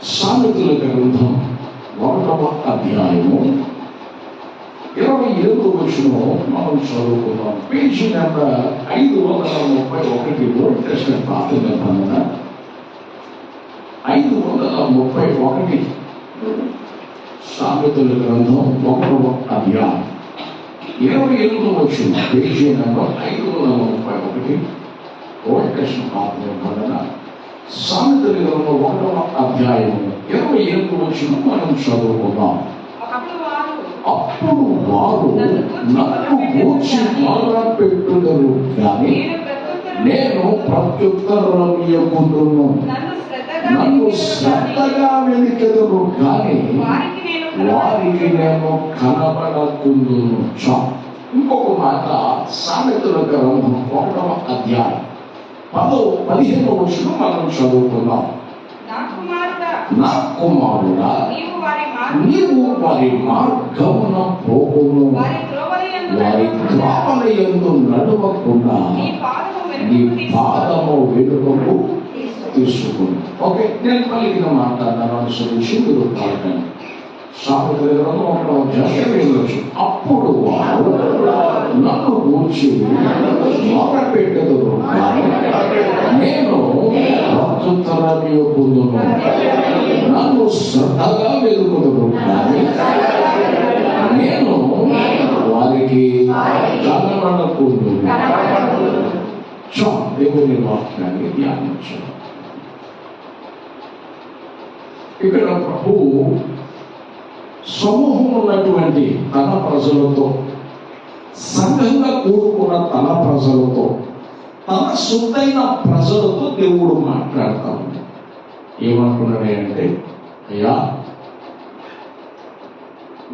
సామెతల గ్రంథం 1వ అధ్యాయము 27వ వచనం మనం చదువుకుందాం. పేజీ నెంబర్ 531, ఓల్డ్ టెస్టమెంట్ పాత నిబంధన 531. సామెతల గ్రంథం 1వ అధ్యాయం 27వ వచనం, పేజీ నెంబర్ 531, ఓల్డ్ టెస్టమెంట్ పాత నిబంధన. సామెతల గ్రంథం 1వ అధ్యాయం 28వ వచనం మనం చదువుకుందాం. అప్పుడు వారు నన్ను గూర్చి మొదలుపెట్టుదురు గాని నేను ప్రత్యుత్తరం ఇయ్యకుందును, నన్ను శ్రద్ధగా వెలికెదరు గాని వారికి నేను కనబడకుందును. ఇంకొక మాట, సామెతల గ్రంథం 1వ అధ్యాయం 15వ వచనం మనం చదువుకుందాం. నా కుమారుడా, నీవు వారి మార్గమున పోకుము, వారి త్రోవలయందు నడవకుండా నీ పాదము వెనుకకు తీసుకుని. ఓకే, నేను పలికిన మాట్లాడినాను అనుసరించి మీరు పలకండి. సామెతల గ్రంథం 1వ అధ్యాయం. అప్పుడు వారు నన్ను గూర్చి మొదలుపెట్టెదరు గాని నేను ప్రత్యుత్తరం ఇయ్యకుందును, నన్ను శ్రద్ధగా వెలుగుదురు కానీ నేను వారికి కనబడకుందును. దేవుని వాక్యాన్ని ధ్యానించాం. ఇక్కడ ప్రభు సమూహం ఉన్నటువంటి తన ప్రజలతో, సంఘంగా కూడుకున్న తన ప్రజలతో, తన సొంతైన ప్రజలతో దేవుడు మాట్లాడతాడు. ఏమంటున్నాడే అంటే, అయ్యా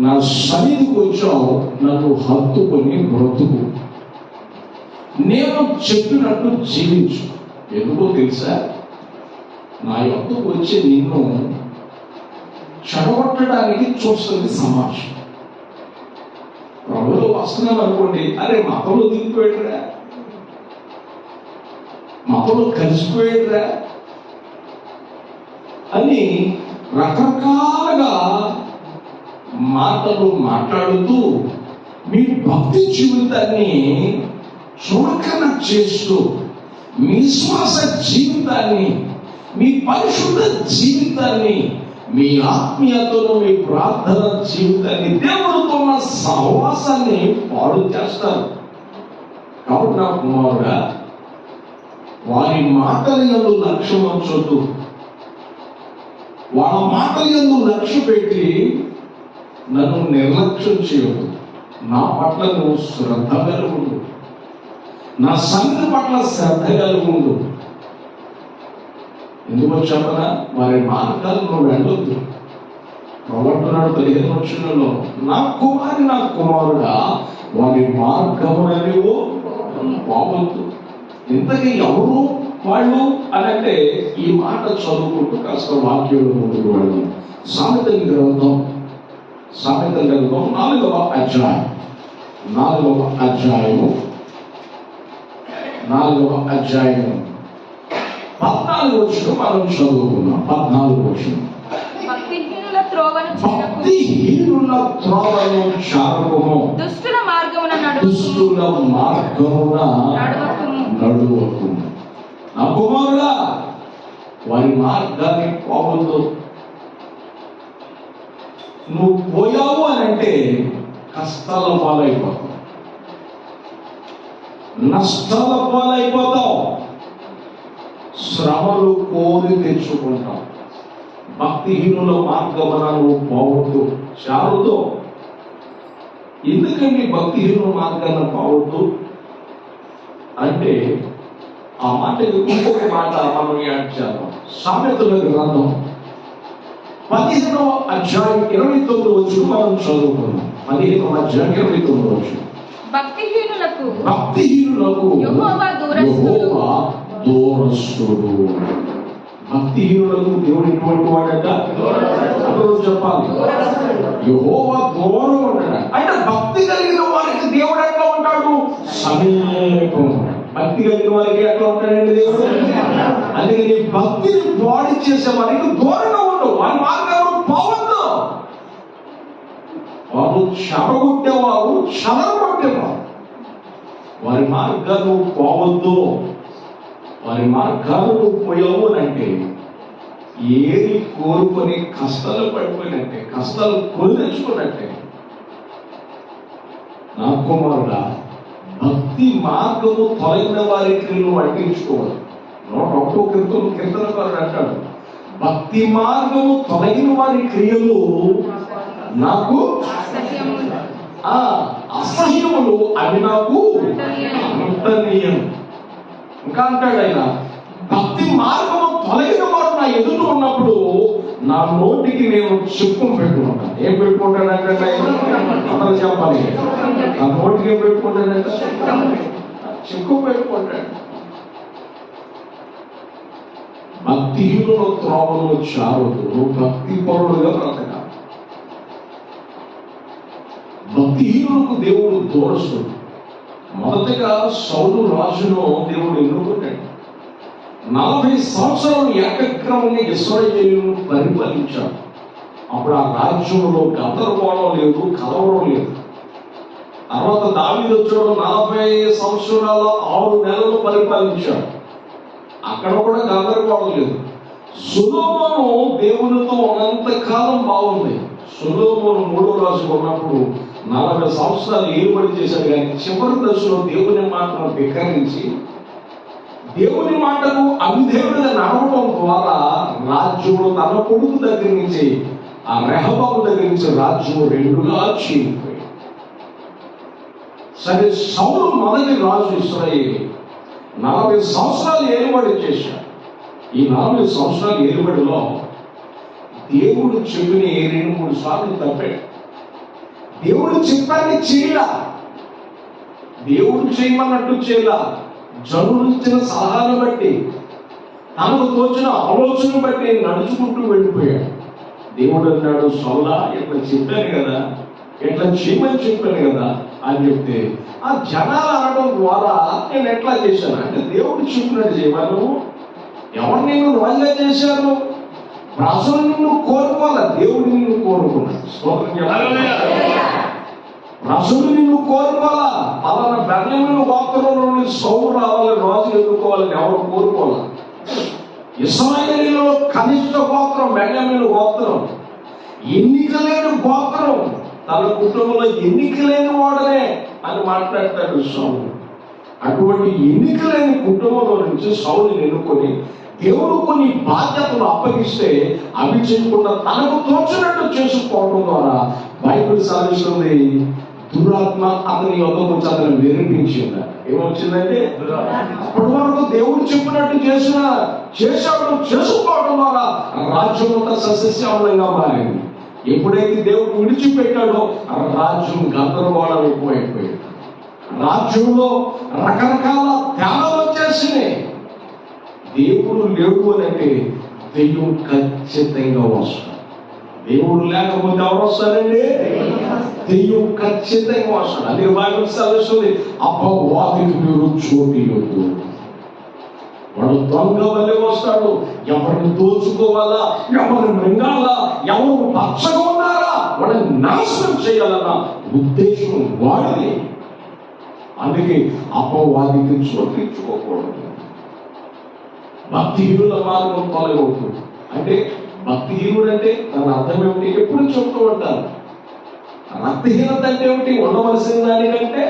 నా సన్నిధికి వచ్చావు, నన్ను హత్తుకొని బ్రతుకు, నేను చెప్పినట్టు జీవించు. ఎందుకో తెలుసా? నా యొద్దకు వచ్చి నిన్ను చెడగొట్టడానికి చూస్తుంది సమాజం. ప్రభులో వస్తున్నాను అనుకోండి, అరే మతంలో దిగిపోయాడురా, మతంలో కలిసిపోయాడురా అని రకరకాలుగా మాటలు మాట్లాడుతూ మీ భక్తి జీవితాన్ని చులకన చేస్తూ, మీ విశ్వాస జీవితాన్ని, మీ పరిశుద్ధ జీవితాన్ని, మీ ఆత్మీయతను, మీ ప్రార్థన జీవితాన్ని, దేవుడితో ఉన్న సహవాసాన్ని పాడు చేస్తారు. కాబట్టి నా కుమారుడా, వారి మాటల యందు లక్ష్యం ఉంచొద్దు. వాళ్ళ మాటల యందు లక్ష్య పెట్టి నన్ను నిర్లక్ష్యం చేయదు. నా పట్ల నువ్వు శ్రద్ధ కలిగి ఉండు, నా సంగతి పట్ల శ్రద్ధ కలిగి ఉండు. ఎందుకు చెప్పనా? వారి మార్గాలు నువ్వు వెళ్ళొద్దు. ప్రవర్తనాడు 15వ వచనంలో, నా కుమారుడా వారి మార్గమున నీవు పోవద్దు. ఇంతకీ ఎవరు వాళ్ళు అనంటే ఈ మాట చదువుకుంటూ కాస్త వాక్యంలో ముందుకు వెళ్దాం. సామెతల గ్రంథం 4వ అధ్యాయం 14వ వచనం మనం చదువుకున్నాం. 14వ వచనం, భక్తిహీనుల త్రోవను చారకుము, దుష్టుల మార్గమున నడువకుము. నా కుమారుడా, వారి మార్గాన్ని పోవద్దు. నువ్వు పోయావు అని అంటే కష్టాల పాలైపోతావు, నష్టాల పాలైపోతావు, శ్రమలు కోరి తెచ్చుకుంటావు. భక్తిహీనుల మార్గమున నువ్వు పోవద్దు, చారుతో. ఎందుకండి భక్తిహీనుల మార్గాన్ని పోవద్దు అంటే, ఆ మాట ఇంకొక మాట మనం యాడ్ చేద్దాం. సామెతల గ్రంథం 15వ అధ్యాయం 29వ వచనం మనం చదువుకున్నాం. 15వ అధ్యాయం 29వ వచనం, భక్తిహీనులకు యెహోవా దూరస్తుడు. భక్తిహీనులకు దేవుడు ఎటువంటి వాడట? చెప్పాలి, యెహోవా దూరం ఉంటాడు. అంటే భక్తి కలిగిన వారికి దేవుడు ఎట్లా ఉంటాడు? సమీపం. భక్తి కలిగిన వారికి ఎట్లా ఉంటాడండి దేవుడు? అందుకని భక్తిని పాడు చేసే వారికి దూరంగా చావద్దు, వారి మార్గంలో పోవద్దు. వారు చెడగొట్టేవారు, చెదరగొట్టేవారు. వారి మార్గాలు పోవద్దు. వారి మార్గాలు పోయావు అంటే ఏది కోరుకొని కష్టాలు పడిపోయినట్టే, కష్టాలు కొని తెచ్చుకున్నట్టే. నా కుమారుడా, భక్తి మార్గము తొలగిన వారి క్రియలు పట్టించుకోవాలి. 101 కీర్తనకారుడు అంటాడు, భక్తి మార్గము తొలగిన వారి క్రియలు నాకు అసహ్యములు, అవి నాకు అంతనీయం. ఇంకా అంటాడు ఆయన, భక్తి మార్గము తొలగిన వాడు నా ఎదుట ఉన్నప్పుడు నా నోటికి నేను చెప్పును పెట్టుకుంటాను. ఏం పెట్టుకుంటాడంటే అందరూ చెప్పాలి, నా నోటికి ఏం పెట్టుకుంటాడంటే చెప్పు పెట్టుకుంటాడు. భక్తిహీనుల త్రోవలో చావదు, భక్తి పరుడుగా బ్రతకాలి. భక్తిహీనులకు దేవుడు దూరస్తుడు. మొదటగా సౌలు రాజును దేవుడు ఎన్నుకున్నాడు. 40 సంవత్సరాలు ఏకక్రమంగా ఇశ్రాయేలును పరిపాలించాడు. అప్పుడు ఆ రాజ్యంలో గందరగోళం లేదు, కలవరం లేదు. తర్వాత దావీదు వచ్చాడు, 40 సంవత్సరాల 6 నెలలు పరిపాలించాడు. అక్కడ కూడా గందరగోళం లేదు. సొలొమోను దేవునితో ఉన్నంత కాలం బాగుంది. సొలొమోను 3వ రాజు ఉన్నప్పుడు 40 సంవత్సరాలు ఏలుబడి చేశాడు. కానీ చివరి దశలో దేవుని మాటను ధిక్కరించి దేవుని మాటకు అవిధేయుడిగా నడవడం ద్వారా రాజ్యములు తన కొడుకు దగ్గర నుంచి, ఆ రెహబాము దగ్గర నుంచి రాజ్యము 2గా చీలిపోయాయి. సరే, సౌలు మొదటి రాజు ఇశ్రాయేలు 40 సంవత్సరాలు ఏలుబడి చేశాడు. ఈ 40 సంవత్సరాల ఏలుబడిలో దేవుడు చెప్పిన 2-3 సార్లు తప్పాడు. దేవుడు చెప్పాన్ని చేయలా, దేవుడు చేయమన్నట్టు చేయలా. జనులు ఇచ్చిన సలహాను బట్టి, తనకు తోచిన ఆలోచన బట్టి నడుచుకుంటూ వెళ్ళిపోయాడు. దేవుడు అన్నాడు, సౌలా ఇట్లా చెప్పాను కదా, ఇట్లా చేయమని చెప్పాను కదా అని చెప్తే, ఆ జనాలు అనడం ద్వారా నేను ఎట్లా చేశాను అంటే, దేవుడు చెప్పినట్టు చేయమను. ఎవరు నేను వాళ్ళే చేశాను? ప్రజలు నిన్ను కోరుకోవాల, దేవుడు నిన్ను కోరుకున్నాడు. ప్రజలు నిన్ను కోరుకోవాలా. అలానా బెన్యామీను గోత్రంలో నుండి సౌలు రావాలని, రాజు ఎన్నుకోవాలని ఎవరు కోరుకోవాలా. ఇశ్రాయేలీయులలో కనిష్ట గోత్రం బెన్యామీను గోత్రం, ఎన్నిక లేని గోత్రం. తన కుటుంబంలో ఎన్నిక లేని వాడనే అని మాట్లాడతాడు సౌలు. అటువంటి ఎన్నిక లేని కుటుంబంలో నుంచి సౌలుని ఎన్నుకొని దేవుడు కొన్ని బాధ్యతలు అప్పగిస్తే అవి చేయకుండా తనకు తోచినట్టు చేసుకోవడం ద్వారా బైబిల్ సాధిస్తుంది, దురాత్మ అతని యొక్కకు వచ్చి అతను వినిపించింది. ఏమొచ్చిందంటే, అప్పటి వరకు దేవుడు చెప్పినట్టు చేశాడు చేసుకోవడం ద్వారా రాజ్యం అంతా సస్యశ్యామలంగా మారింది. ఎప్పుడైతే దేవుడు విడిచిపెట్టాడో ఆ రాజ్యం గందరగోళం ఎక్కువైపోయింది. రాజ్యంలో రకరకాల ధ్యానాలు వచ్చేసినాయి. దేవుడు లేడు అని అంటే దెయ్యం ఖచ్చితంగా వస్తాడు. దేవుడు లేకపోతే ఎవరు వస్తారండి? దెయ్యం ఖచ్చితంగా వస్తాడు. అదే బైబిల్ సెలవుస్తుంది, అపవాదికి మీరు చోటియొద్దు. వాడు దొంగ వల్లే వస్తాడు. ఎవరిని దోచుకోవాలా, ఎవరిని మృంగాలా, ఎవరు పచ్చగా ఉన్నారా వాడిని నాశనం చేయాలన్న ఉద్దేశం వాడిది. అందుకే అపవాదికి చోటించుకోకూడదు. భక్తిహీనుల మార్గం తొలగవుతుంది. అంటే భక్తిహీనుడు అంటే దాని అర్థం ఏమిటి? ఎప్పుడు చెప్తూ ఉంటారు, రక్తహీనత అంటే ఏమిటి? ఉండవలసిన దానికంటే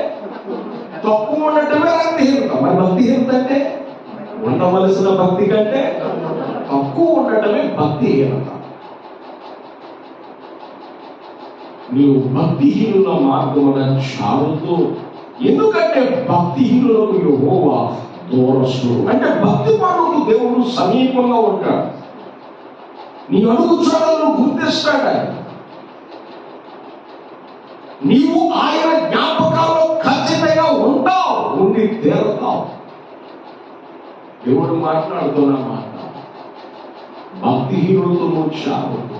తక్కువ ఉండటమే రక్తహీనత. మరి భక్తిహీనత అంటే ఉండవలసిన భక్తి కంటే తక్కువ ఉండటమే భక్తిహీనత. నీవు భక్తిహీనుల మార్గమున చాలుతూ, ఎందుకంటే భక్తిహీనులకు యెహోవా దూరస్తుడు. అంటే భక్తి పరులకు దేవుడు సమీపంగా ఉంటాడు. నీ అడుగు చోటలను గుర్తిస్తాడు. నీవు ఆయన జ్ఞాపకాల్లో ఖచ్చితంగా ఉంటావు, ఉండి తీరుతావు. దేవుడు మాట్లాడుతున్న మాట, భక్తిహీనులతో నువ్వు చావద్దు.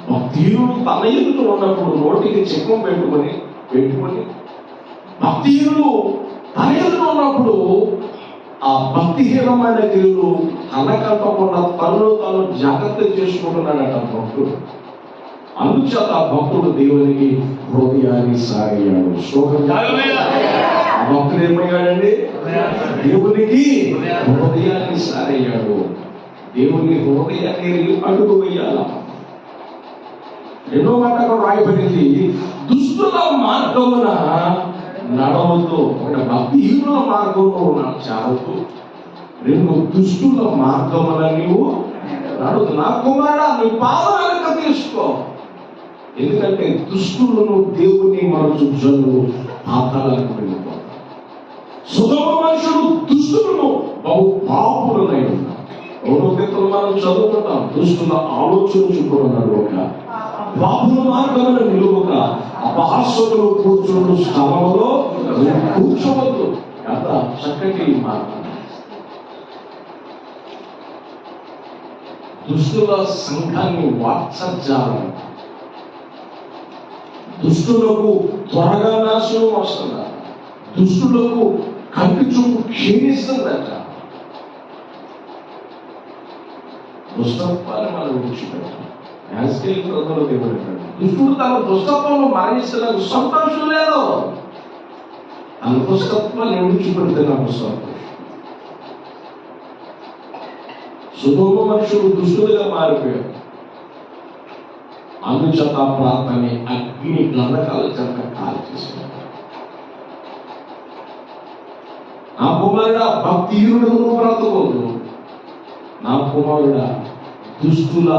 భక్తిహీనుడు తన ఎదుట ఉన్నప్పుడు నోటికి చెక్కం పెట్టుకొని భక్తిహీనుడు తన ఎదుట ఉన్నప్పుడు ఆ భక్తిహీనమైన క్రియలు తనకంటకుండా తనలో తాను జాగ్రత్త చేసుకుంటున్నాడట భక్తుడు. అందుచేత ఆ భక్తుడు దేవునికి హృదయాన్ని సాగయ్యాడు. ఆ భక్తుడు ఏమయ్యాడండి? దేవునికి హృదయాన్ని సాగయ్యాడు. దేవుని హృదయాన్ని అడుగు వేయాల. రెండో మాట కూడా రాయబడింది, దుష్టుల మార్గమున నడవద్దు. ఒక భక్తిహీనుల మార్గంలో చాలదు. రెండు దుష్టుల మార్గమున నీవు నడవద్దు. నా కుమారుడా, నీ పాదాలను తీసుకో. ఎందుకంటే దుష్టులను దేవుని మరచు జనులు పాతాళాలకు వెళ్ళిపోతారు. సుధమ మనుషులు దుష్టులను బహు పాపులనై ఉన్నారు. గౌరవతలు మనం చదువుకుంటాం. దుష్టుల ఆలోచన చూపుకున్నాడు. ఒక పాపుల మార్గంలో నిలువక అపహాస్యములు కూర్చుంటూ స్థలంలో కూర్చోవద్దు. ఎంత చక్కటి మార్గం. దుష్టుల సంఘాన్ని వాత్సర్యాలను, దుష్టులకు త్వరగా నాశనం వస్తుందా, దుష్టులకు కంటి చూపు క్షీణిస్తుందట. దుష్టత్వాన్ని మనం విడిచిపెట్టాలి. దుష్టుడు తన దుష్టత్వంలో మరణిస్తున్న సంతోషం లేదు. తన దుష్టత్వాన్ని విడిచిపెడితే నాకు సంతోషం. సుధమ మనుషులు దుష్టులుగా మారిపోయారు. అందుచేత ప్రార్థన అగ్ని గంధకాల చెంత కాల్ చేశారు. నా కుమారుడా, భక్తిహీనుడు బ్రతకూడదు. నా కుమారుడా, దుష్టుల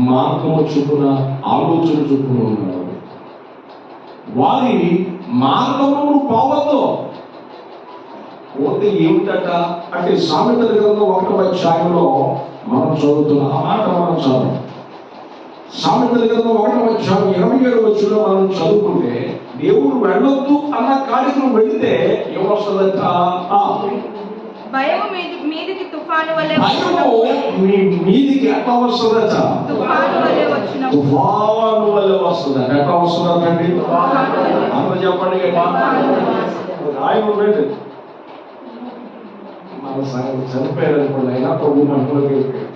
మార్గము చొప్పున ఆలోచన చొప్పున ఉన్నాడు. వారి మార్గమును పోవద్దు. పోతే ఏమిటట అంటే సామెతల గ్రంథం 1వ అధ్యాయంలో మనం చదువుతున్నాం. ఆ మాట మనం చదువు. సామెతల గ్రంథం 1వ అధ్యాయం 27వ వచనంలో మనం చదువుకుంటే, దేవుడు వెళ్ళొద్దు అన్న కాడికి వెళితే ఏమొస్తుందట? భయము మీదికి తుఫాను వలె మీదికి ఎట్లా వస్తుందట? తుఫాను వలె వచ్చినప్పుడు. తుఫాను వలె వస్తుందట. ఎట్లా వస్తుందండి? అందరూ చెప్పండి. ఆయన మన సంగతి చనిపోయారు అనుకోండి, అయినా ప్రభు మనలోకి వెళ్ళిపోయాడు.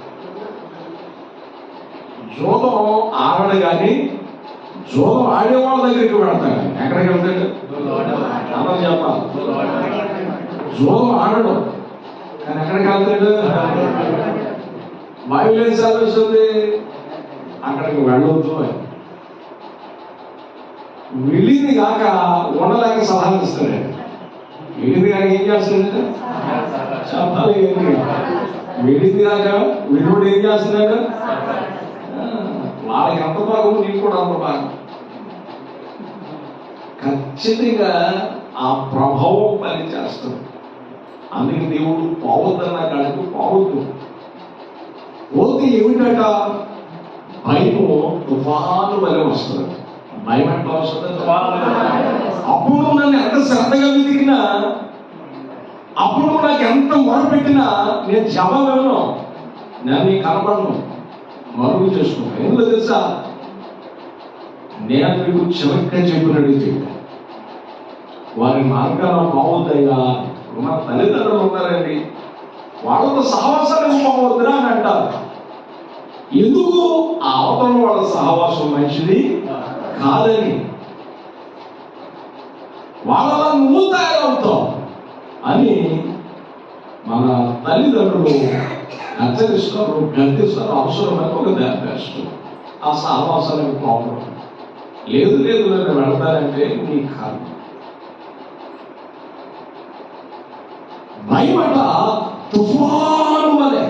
జోదం ఆడడు కానీ జోదం ఆడేవాళ్ళ దగ్గరికి వెళ్తాడు. ఎక్కడికి వెళ్తాడు? అందరూ చెప్పాలి. జోదం ఆడడు కానీ ఎక్కడికి వెళ్తాడు? బైబిల్ ఏం చదివిస్తుంది? అక్కడికి వెళ్ళొద్దు అని. వెళ్ళింది కాక ఉండలేక సలహాలు ఇస్తాడు. వెళ్ళింది కాక ఏం చేస్తాడు? చెప్పాలి. ఏంటి వెళ్ళింది కాక వీడు ఏం చేస్తున్నాడు? వాళ్ళకి ఎంత భాగం, నీకు కూడా అంత భాగం. ఖచ్చితంగా ఆ ప్రభావం పనిచేస్తుంది. అందుకే దేవుడు పోవద్దన్న కాడికి పోవద్దు. పోతే ఏమిటట? భయము తుఫాను వలె వస్తుంది. భయం ఎట్లా వస్తుంది? అప్పుడు నన్ను ఎంత శ్రద్ధగా వెతికినా, అప్పుడు నాకు ఎంత మొరపెట్టినా నేను జవాబు ఇవ్వను. నేను నీకు కనపడను, మరుగు చేసుకుంటాను. ఎందుకు తెలుసా? నేను మీకు చివరిగా చెప్పినట్టు చెప్పాను. వారి మార్గాలు బాగుతాయా? మన తల్లిదండ్రులు ఉన్నారండి, వాళ్ళతో సహవాసానికి పోవద్దురా అని అంటారు. ఎందుకు? ఆ అవతల వాళ్ళ సహవాసం మంచిది కాదని. వాళ్ళలా నువ్వు తయారవుతావు అని మన తల్లిదండ్రులు హెచ్చరిస్తారు, గర్తిస్తారు. అవసరమైన ఒక దేశం ఆ సహవాసానికి ప్రాబ్లం లేదు. నేను వెళ్తానంటే నీ కాదు. భయమట తుఫాను వలె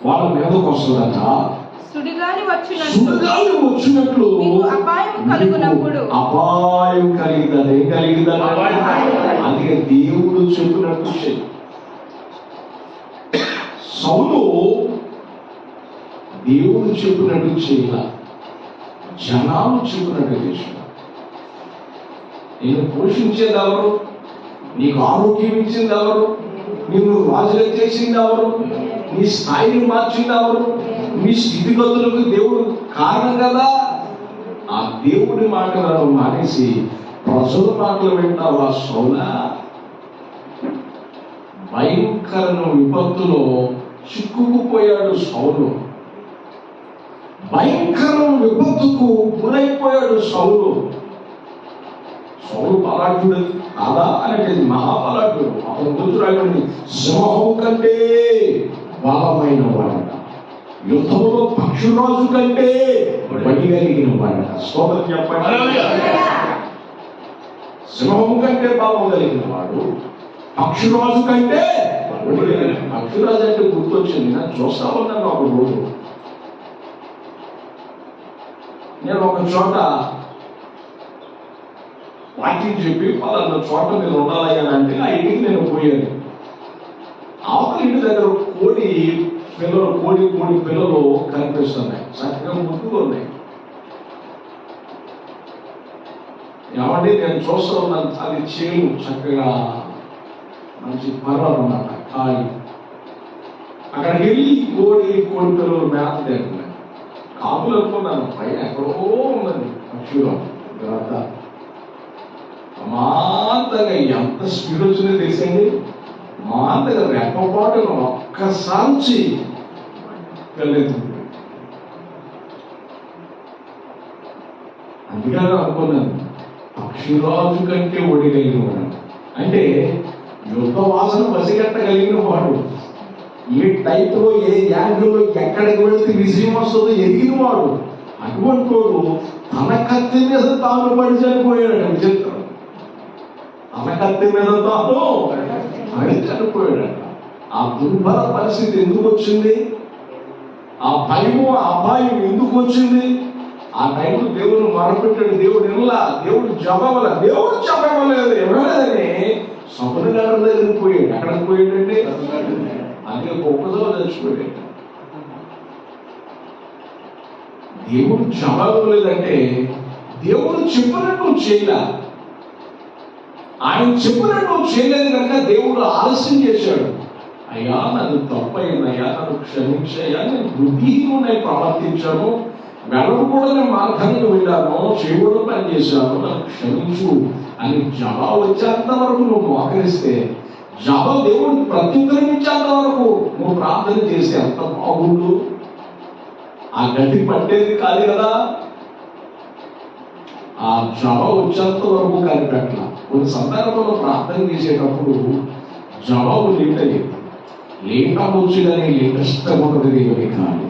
వాళ్ళ మీదకు వస్తుందట. సుడిగాలి వచ్చినట్లు అపాయం కలుగునప్పుడు. అపాయం కలిగిందని. ఏం కలిగిందని? అందుకే దేవుడు చెప్పినట్టు సౌలు దేవుడు చెప్పినట్టు చేయాల, జనాలు చెప్పినట్టు చేసిన. నేను పోషించేది ఎవరు? నీకు ఆరోగ్యం ఇచ్చింది ఎవరు? నిన్ను రాజుగా చేసింది ఎవరు? నీ స్థాయిని మార్చింది ఎవరు? నీ స్థితిగతులకు దేవుడు కారణం కదా. ఆ దేవుడి మాటలను మానేసి ప్రజల మాటలు వింటావా సౌలా? భయంకరమైన విపత్తులో చిక్కుకుపోయాడు సౌలు. భయంకరమైన విపత్తుకు గురైపోయాడు సౌలు. సౌలు బలాఢ్యుడు కాదా అంటే మహాబలాఢ్యుడు. అతను గురించి రాయబడింది, సింహం కంటే బలమైన వాడట, యుద్ధంలో పక్షురాజు కంటే బలిగలిగిన వాడట. స్తోత్రం చెప్పండి. సింహం కంటే బలం కలిగిన వాడు, పక్షురాజు కంటే పక్షురాజు అంటే గుర్తొచ్చింది. నేను చూస్తా ఉన్నాను ఒక రోజు. నేను ఒక చోట వాక్యం చెప్పి వాళ్ళ చోట మీద ఉండాలి అని అంటే ఆ ఇంటికి నేను పోయాను. అవతల ఇంటి దగ్గర కోడి పిల్లలు కనిపిస్తున్నాయి, చక్కగా ముద్దుగా ఉన్నాయి. ఏమంటే నేను చూస్తూ ఉన్నాను, అది చేను చక్కగా మంచి పర్వాలు అన్నమాట కాయి. అక్కడికి వెళ్ళి కోడి పిల్లలు మేత తింటున్నాయి. కాపులు అనుకున్నాను, పైన ఎక్కడో ఉన్నది పక్షులు. తర్వాత మాంతగా ఎంత స్పీడ్ వచ్చిందో తెలిసండి. మాంతగా రెప్పపాటును ఒక్కసారి వెళ్ళలేదు. అందుకని అనుకున్నాను, పక్షిరాజు కంటే ఒడిగలిగిన వాడు అంటే యుద్ధ వాసన పసిగట్టగలిగిన వాడు, ఏ టైప్లో ఏ యాంగిల్లో ఎక్కడికి వెళితే విజయం వస్తుందో ఎరిగిన వాడు. అటువంటి వాడు తన కత్తి మీద తాను పడి చనిపోయాడు. విచిత్రం, తన కత్తి మీద తాను పడి చనిపోయాడట. ఆ దుర్భర పరిస్థితి ఎందుకు వచ్చింది? ఆ భయము అపాయం ఎందుకు వచ్చింది? ఆ టైంలో దేవుడు మొరపెట్టాడు. దేవుడు ఇలా దేవుడు చెప్పవలేదు ఎవరైనా సముద్ర గారి దగ్గరికి పోయాడు. ఎక్కడికి పోయాడంటే అందుకే గొప్పదో చచ్చిపోయాడు. దేవుడు జవాబు లేదంటే దేవుడు చెప్పినట్టు చేయలే. ఆయన చెప్పినట్టు చేయలేదు కనుక దేవుడు ఆలస్యం చేశాడు. అయ్యా నన్ను తప్పైందయ్యా, నన్ను క్షమించయ్యా, నేను బుద్ధిహీనుడై ప్రవర్తించాను, వెళ్ళకూడని మార్గానికి వెళ్ళాను, చేయకూడని పని చేశాను, నన్ను క్షమించు అని జవాబు వచ్చేంత వరకు నువ్వు మోకరిస్తే, జవాబు దేవుడికి ప్రత్యుత్తరించేంత వరకు నువ్వు ప్రార్థన చేస్తే ఎంత బాగుండు. ఆ గడ్డి పట్టేది కాదు కదా. ఆ జవాబు వచ్చేంత వరకు కనిపెట్టాల. కొన్ని సందర్భంలో ప్రార్థన చేసేటప్పుడు జవాబు లేట్ అవ్వచ్చు కానీ లేటెస్ట్ ఉన్నది దేవుని కానీ.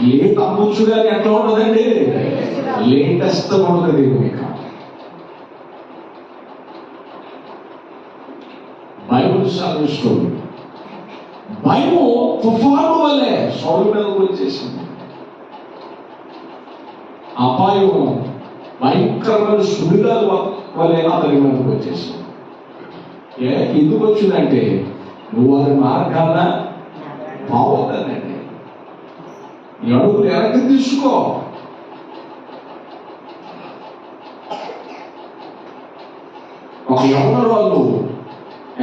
లేట్ అవ్వచ్చు కానీ ఎట్లా ఉండదండి, లేటెస్ట్ ఉన్నది దేవుని కానీ. బైబుల్ సాధిస్తుంది. భయము తుఫాను వల్లే సౌలు మీదకు వచ్చేసింది. అపాయము భయంకరమైన సుడిగాలు వల్లే అతని మీదకు వచ్చేసింది. ఎందుకు వచ్చిందంటే నువ్వు వారి మార్గాన బాగుంటుందండి. ఈ అడుగులు వెనక్కి తీసుకో. ఒక యవన వాళ్ళు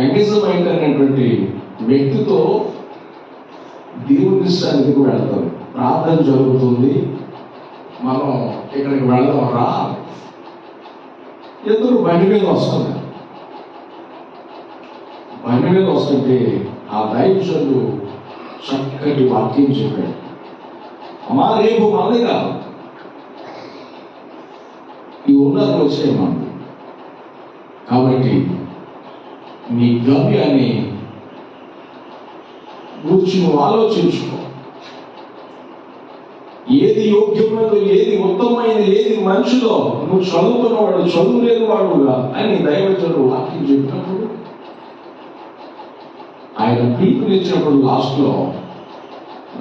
ఎంగేజ్మెంట్ అనేటువంటి వ్యక్తితో దేవుని సన్నిధికి వెళ్తారు. ప్రార్థన జరుగుతుంది, మనం ఇక్కడికి వెళదాం రా. ఇద్దరు బండి మీద వస్తున్నారు. బండి మీద వస్తుంటే ఆ దైవజనుడు చక్కటి వాక్యం చెప్పాడు. అమ్మా రేపు మనది కాదు, ఈ ఉన్నది వచ్చేయమంది. కాబట్టి నీ గమ్యాన్ని గురించి నువ్వు ఆలోచించుకో. ఏది యోగ్యమైనదో, ఏది ఉత్తమమైనది, ఏది మనిషిలో నువ్వు చదువుకున్నవాడు, చదువు లేని వాడుగా అని దైవజనుడు వాక్యం చెప్పినప్పుడు ఆయన పిలుపునిచ్చినప్పుడు లాస్ట్ లో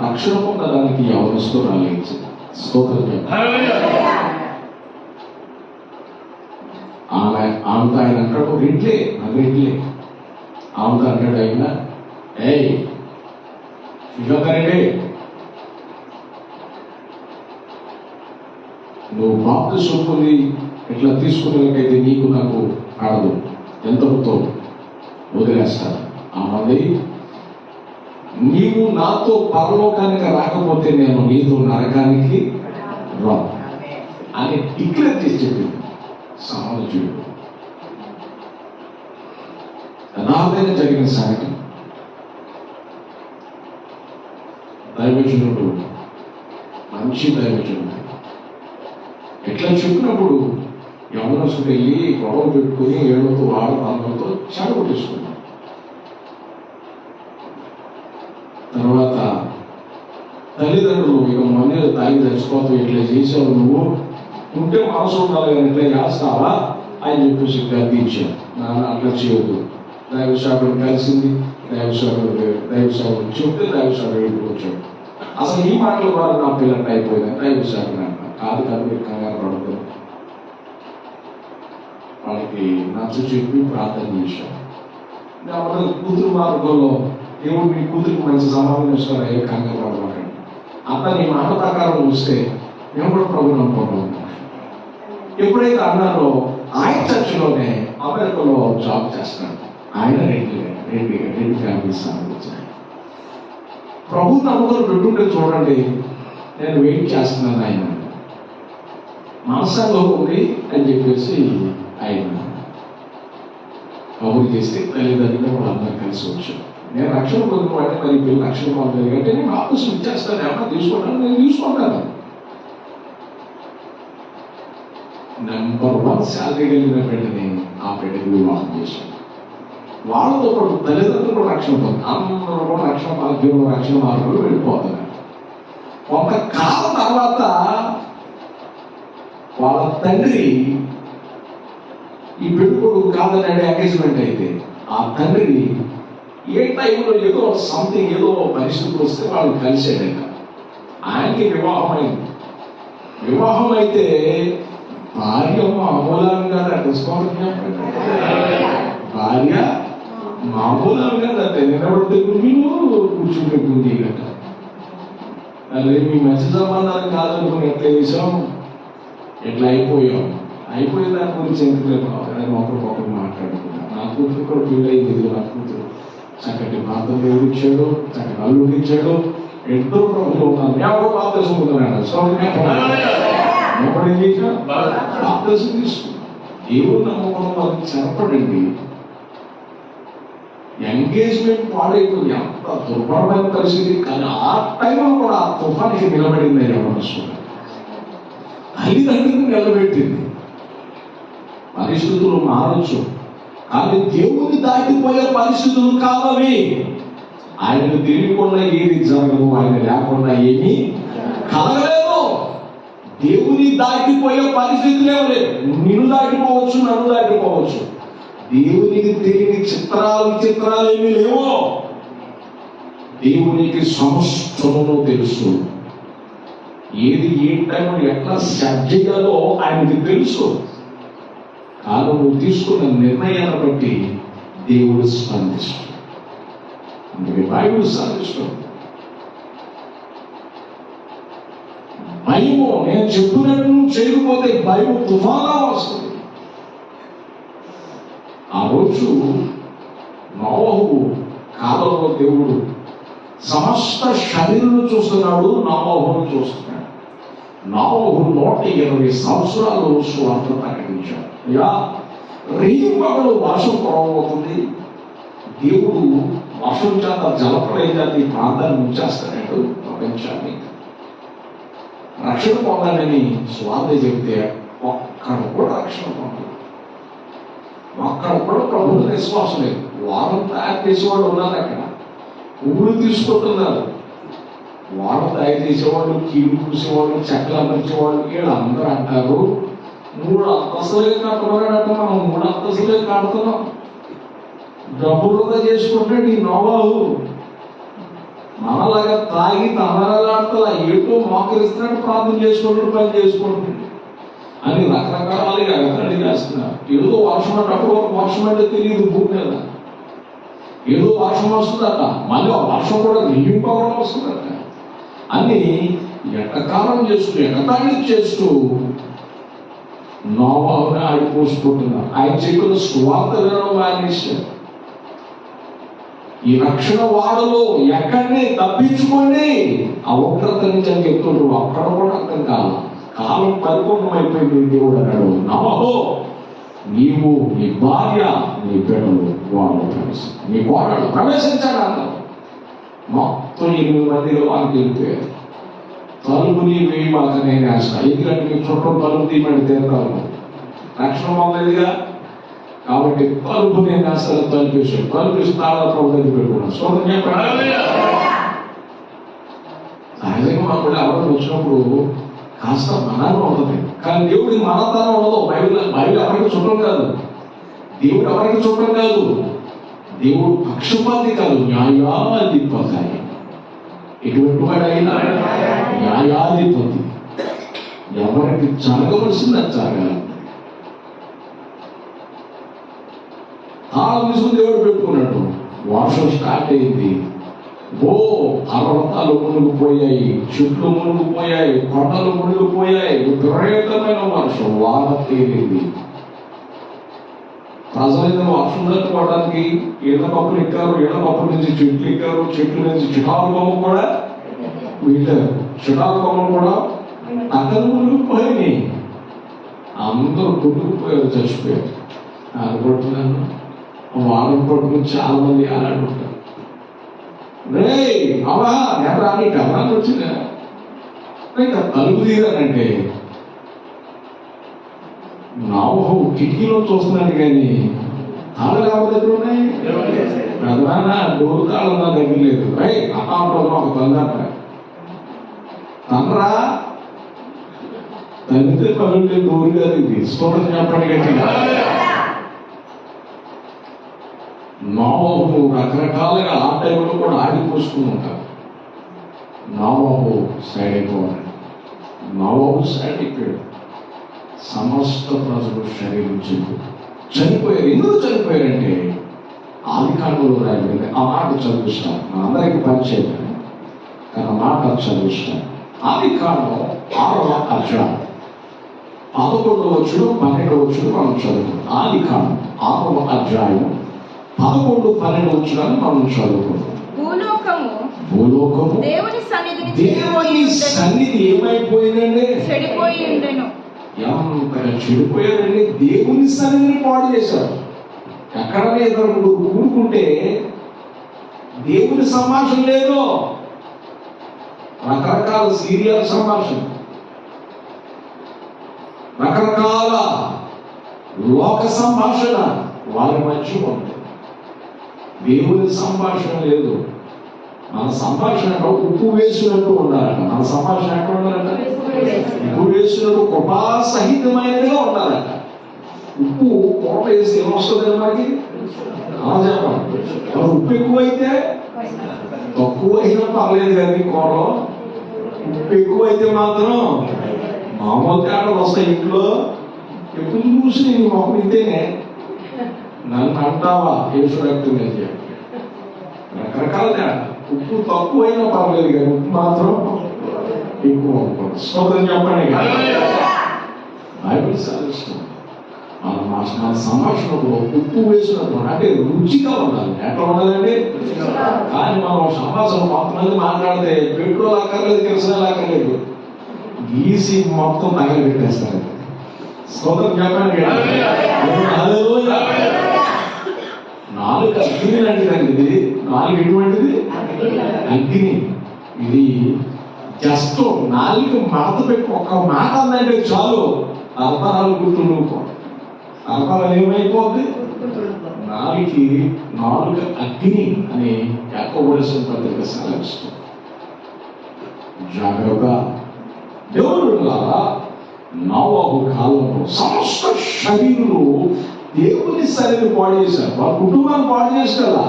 రక్షణ పొందడానికి ఎవరిస్తూ రాలేదు. స్తోత్రం. ఆమెతో ఆయన అంటాడు, రెడ్లే అది రెడ్లే. ఆమెతో అంటాడు ఆయన, ఏయ్ ఇవ్వకరండి, నువ్వు బాప్తిసం పొంది ఇట్లా తీసుకునేకైతే నీకు నాకు ఆడదు, ఎంతతో వదిలేస్తాను. ఆమె నీవు నాతో పరలోకానికి రాకపోతే నేను నీతో నరకానికి రా అని డిక్లేర్ చేసి చెప్పింది సమాజుడు. యథార్థంగా జరిగిన సంగతి. దైవజనుడు మంచి దైవజనుడు ఎట్లా చెప్పినప్పుడు యవనసుడు వెళ్ళి గొడవ పెట్టుకుని ఏడుతో వాడతో చెడగొట్టేసుకున్నాడు. తర్వాత తల్లిదండ్రులు ఇక మందిలో తాగి చచ్చిపోతూ ఇట్లా చేసావు, నువ్వు ఉంటే మనసు ఉండాలి కానీ ఇట్లా చేస్తావా అని చెప్పేసి గర్దించాను. నాన్న అట్లా చేయొద్దు. దైవశాఖను కలిసింది, దైవశాఖను చెప్తే దైవశాఖ ఇంటికి వచ్చాడు. అసలు ఈ మాటల ద్వారా నా పిల్లలు అయిపోయిందని దైవశాఖను అంటారు. కాదు మీరు కంగారు పడదు. వాళ్ళకి నచ్చ చెప్పి ప్రార్థన చేశాను. కూతురు మార్గంలో దేవుడు మీ కూతురికి మంచి సమాధానం ఇస్తారు. ఏ కంగారు పడమాకండి. అట్లా నీ మాట ప్రకారం చూస్తే మేము కూడా ప్రభుత్వం అనుకుంటాం. ఎప్పుడైతే అన్నారో ఆయన చర్చిలోనే అమెరికాలో జాబ్ చేస్తాడు. ఆయన రెండు ఫ్యామిలీస్ సాధించారు. ప్రభు నమ్మకం పెట్టుంటే చూడండి, నేను వెయిట్ చేస్తున్నాను ఆయన మనసాలో ఉంది అని చెప్పేసి ఆయన కబురు చేస్తే తల్లిదండ్రులు కూడా అందరూ కలిసి వచ్చారు. నేను రక్షణ పొందుకోవాలంటే మరి పిల్లలు రక్షణ పొందాలి అంటే నేను ఆఫీస్ ఇచ్చేస్తాను, ఏమన్నా తీసుకుంటాను, నేను తీసుకుంటాను. నెంబర్ 1 శాలరీ కలిగిన బిడ్డని ఆ బిడ్డకి వివాహం చేశాను. వాళ్ళతో పాటు తల్లిదండ్రులు కూడా రక్షణ పొందారు. అందరూ కూడా రక్షణ మార్గంలో వెళ్ళిపోతున్నారు. కొంతకాలం తర్వాత వాళ్ళ తండ్రి ఈ పెళ్ళికొడుకు కాదన్నాడు ఎంగేజ్మెంట్ అయితే. ఆ తండ్రి ఏ టైంలో ఏదో సంథింగ్ ఏదో పరిస్థితులు వస్తే వాళ్ళు కలిసాడట. ఆయనకి వివాహం అయితే భార్య మామూలంగా భార్య మామూలంగా నిలబడితే కూర్చుంటే గుండి గట. అదే మీ మంచి సంబంధాలు కాదనుకుని ఎట్లా చేసాం, ఎట్లా అయిపోయిన దాని గురించి ఎందుకు ఒకరికొకరు మాట్లాడుకున్నాం. నా కూతురు కూడా పెళ్ళయింది. నా కూతురు చక్కటి భర్త దేవుడు ఇచ్చాడు, చక్కటి అల్లుడు ఇచ్చాడు. ఎంతో ప్రభుత్వం ఉన్నాను. నేను బాప్తిసం పొందుతున్నాను. ఏం చేసా బాప్తిసం తీసుకున్నాను. దేవుడు నమ్మకం వాళ్ళకి చెరపడండి. ఎంగేజ్మెంట్ పాడైపోయింది. అంత దుర్భరమైన పరిస్థితి. కానీ ఆ టైంలో కూడా ఆ తుఫానికి నిలబడింది. ఎవరు తల్లిదండ్రులు నిలబెట్టింది. పరిస్థితులు మారచ్చు కానీ దేవుని దాటిపోయే పరిస్థితులు కావవి. ఆయనకు తెలియకుండా ఏది జరగదు, ఆయన లేకుండా ఏమీ కలగలేదు. దేవుని దాటిపోయే పరిస్థితులు లేదు. నిన్ను దాటిపోవచ్చు, నన్ను దాటిపోవచ్చు. దేవునికి తెలియని చిత్రాలు ఏమీ లేవు. దేవునికి సమస్తమును తెలుసు. ఏది ఏ టైంలో ఎట్లా సెట్ చేయాలో ఆయనకి తెలుసు. కానీ నువ్వు తీసుకున్న నిర్ణయాన్ని బట్టి దేవుడు స్పందిస్తాడు. అందుకే బైబిల్ సాధిస్తాడు. భయము నేను చెప్పినట్టు చేయకపోతే భయం తుఫానా వస్తుంది. ఆ రోజు నోవహు కాలంలో దేవుడు సమస్త శరీరం చూస్తున్నాడు, నోవహును చూస్తున్నాడు. నోవహు 120 సంవత్సరాలు సువార్త ప్రకటించాడు. రేయింపగలు వర్షం కురవబోతుంది. దేవుడు వర్షం చేత జలప్రలయం చేత ఈ ప్రాంతాన్ని ముంచేస్తాడు. ప్రపంచాన్ని రక్షణ పొందాలని స్వార్థ చెబితే ఒక్కడ కూడా రక్షణ పొందాలి. ఒక్కడ కూడా ప్రభుత్వ విశ్వాసం లేదు. వారం తయారు చేసేవాళ్ళు ఉన్నారు, అక్కడ ఊళ్ళు తీసుకుంటున్నారు. వారం తయారు చేసేవాళ్ళు, కీలు పూసేవాళ్ళు, చెక్కలు అమర్చేవాళ్ళు వీళ్ళందరూ అంటారు 3 అంతస్తులే కట్టుకున్నాడంటే మనం 3 అంతస్తులే కడుతున్నాం. డబ్బులుగా చేసుకుంటాడు ఈ నోవాహు. మనలాగా తాగి తమరాలాడుతా ఏటో మోకరిస్తున్నాడు, ప్రార్థన చేసుకుంటాడు, పని చేసుకుంటాడు అని రకరకాలుగా ఎగతాళి చేస్తున్నారు. ఏదో వర్షం అన్నప్పుడు ఒక వర్షం అంటే తెలియదు భూమి మీద. ఏదో వర్షం వస్తుందట, మళ్ళీ ఆ వర్షం కూడా నింపవడం వస్తుందట అని ఎటకాలం చేస్తూ ఎగతాళి చేస్తూ నోవాహుని ఆడిపోసుకుంటున్నారు. ఆయన చెప్పిన సువార్త వినడం మానేశారు. ఈ రక్షణ వాడలో ఎక్కడిని తప్పించుకోండి ఆ ఉగ్రత నుంచి అని చెప్తుండ్రు. అక్కడ కూడా అర్థం కాలం పరిపూర్ణమైపోయింది. దేవుడు అన్నాడు, నోవాహు నీవు, నీ భార్య, నీ బిడ్డలు వాళ్ళు నీ కోడలు ప్రవేశించాడు అన్నారు. మొత్తం 8 మందిలో వాళ్ళకి వెళ్ళిపోయారు. తలుపుని వేయి వాళ్ళకి నేను వేస్తాను, ఎందుకంటే మీ చుట్టూ తలుపు తీయమని తీరగలను, రక్షణ బాగలేదుగా. కాబట్టి తలుపు నేను వేస్తాను, తలుపు వేసాడు. తలుపు వేసి తాళాలు దగ్గర పెట్టుకున్నాను. చూడండి చెప్పండి. సహజంగా మాకు ఎవరికి వచ్చినప్పుడు కాస్త మనాన్ని ఉంటుంది, కానీ దేవుడికి మనతనం ఉండదు. బైబిల్ ఎవరికి చుట్టం కాదు, దేవుడు ఎవరికి చుట్టం కాదు. దేవుడు పక్షపాతి కాదు, న్యాయాధిపతి. ఎటువంటి వాడైనా న్యాయాధిపతి. ఎవరికి జరగవలసింది అది జరగాలి. తాళం తీసుకుని దేవుడు పెట్టుకున్నాడు. వర్షం స్టార్ట్ అయింది. పర్వతాలు మునిగిపోయాయి, చెట్లు మునిగిపోయాయి, కొండలు మునిగిపోయాయి. విపరీతమైన వర్షం, వాన తేలింది. ప్రజలు వర్షం తట్టుకోవడానికి ఈత కప్పులు ఎక్కారు, ఈత కప్పుల నుంచి చెట్లు ఎక్కారు, చెట్ల నుంచి చిటాకు బొమ్మ కూడా వెళ్ళారు. చిటాకు బొమ్మలు కూడా అక్కడ మునిగిపోయి అందరూ కొట్టుకుపోయారు, చచ్చిపోయారు. అనుకుంటున్నాను వారం పట్టుకుని చాలా మంది అలాంటి రే అవా నెల నీకు అర్థానికి వచ్చిందా? ఇంకా తలుపు తీరానంటే నావు కిటికీలో చూస్తున్నాను, కానీ తాళాలు ఎవరి దగ్గర ఉన్నాయి? ప్రధాన డోరు తాళం నా దగ్గర లేదు. రై అకాంట్లో ఒక తండ్రి తండ్రా తండ్రి పనులు డోరు గారు తీసుకోవడం చెప్పండి. గట్టిగా నోవహు రకరకాలుగా ఆ టైంలో కూడా ఆడిపోసుకుని ఉంటారు. నోవహు సైడ్ అయిపోవాలి. నోవహు సైడ్ అయిపోయాడు. సమస్త ప్రజలు శరీరం చనిపోయారు. ఎందుకు చనిపోయారంటే ఆదికాండంలో రాయబడింది. ఆ మాట చదివిస్తాను, మనందరికీ పరిచయం కానీ ఆ మాట చదివిస్తాను. ఆదికాండం 6వ అధ్యాయం 11వ వచనం 12వ వచనం మనం చదువుకుంటాం. ఆదికాండం 6వ అధ్యాయం 11, 12 వచనాలు మనం చదువుకుంటాం. భూలోకము దేవుని సన్నిధి ఏమైపోయిందండి? చెడిపోయి ఉండెను. ఎంతగా చెడిపోయారండి. దేవుని సన్నిధిని పాడు చేశారు. ఎక్కడనే ఇద్దరు కూడుకుంటే దేవుని సంభాషణ లేదు, రకరకాల సీరియల్ సంభాషణ, రకరకాల లోక సంభాషణ వారి మధ్య ఉంది. దేవుని సంభాషణ లేదు. మన సంభాషణ ఉప్పు వేసినట్టు ఉండాలట. మన సంభాషణ ఎక్కడ ఉండాలంట? ఉప్పు వేసినట్టు కృపాసహితమైనదిగా ఉండాలట. ఉప్పు కోట వేసి ఏమొస్తుంది మనకి? చెప్పండి. ఉప్పు ఎక్కువైతే తక్కువ అయినా పర్లేదు, కానీ కూరలో ఉప్పు ఎక్కువైతే మాత్రం మామూలు తేడాలు వస్తాయి. ఇంట్లో ఎప్పుడు చూసి నేను మొక్క ఇంతేనే నన్ను అంటావా ఏసురక్తం అని చెప్పి రకరకాల తేడా. ఉప్పు తక్కువైనా పర్లేదు, కానీ ఉప్పు మాత్రం ఎక్కువ అనుకోండి. స్తోత్రం చెప్పండి. బైబిల్ సాధిస్తుంది. మన సంభాషణలో ఉప్పు వేసినప్పుడు అంటే రుచిగా ఉండాలి. ఎట్లా ఉండాలండి? కానీ మనం సంభాషణ కొంతమంది మాట్లాడితే పెట్రోల్ అక్కర్లేదు, కిరసనాలు అక్కర్లేదు, గీసి మొత్తం తగలు పెట్టేస్తారు. స్తోత్రం చెప్పండి. నాలుగు అగ్ని లాంటిదండి ఇది. నాలుగు ఎటువంటిది? అగ్ని. ఇది జస్ట్ నాలుగు మాట పెట్టి ఒక్క మాట అందంటే చాలు అర్థాలు గుర్తుండిపో. అర్థాలు ఏమైపోద్ది? నాలుగు అగ్ని అని యాకోబు పత్రిక సెలవిస్తుంది. జాగ్రత్త. దేవుడు నోవహు కాలంలో సమస్త శరీరులు దేవుని సరిని పాడు చేశారు. వాళ్ళ కుటుంబాన్ని పాడు చేశారా?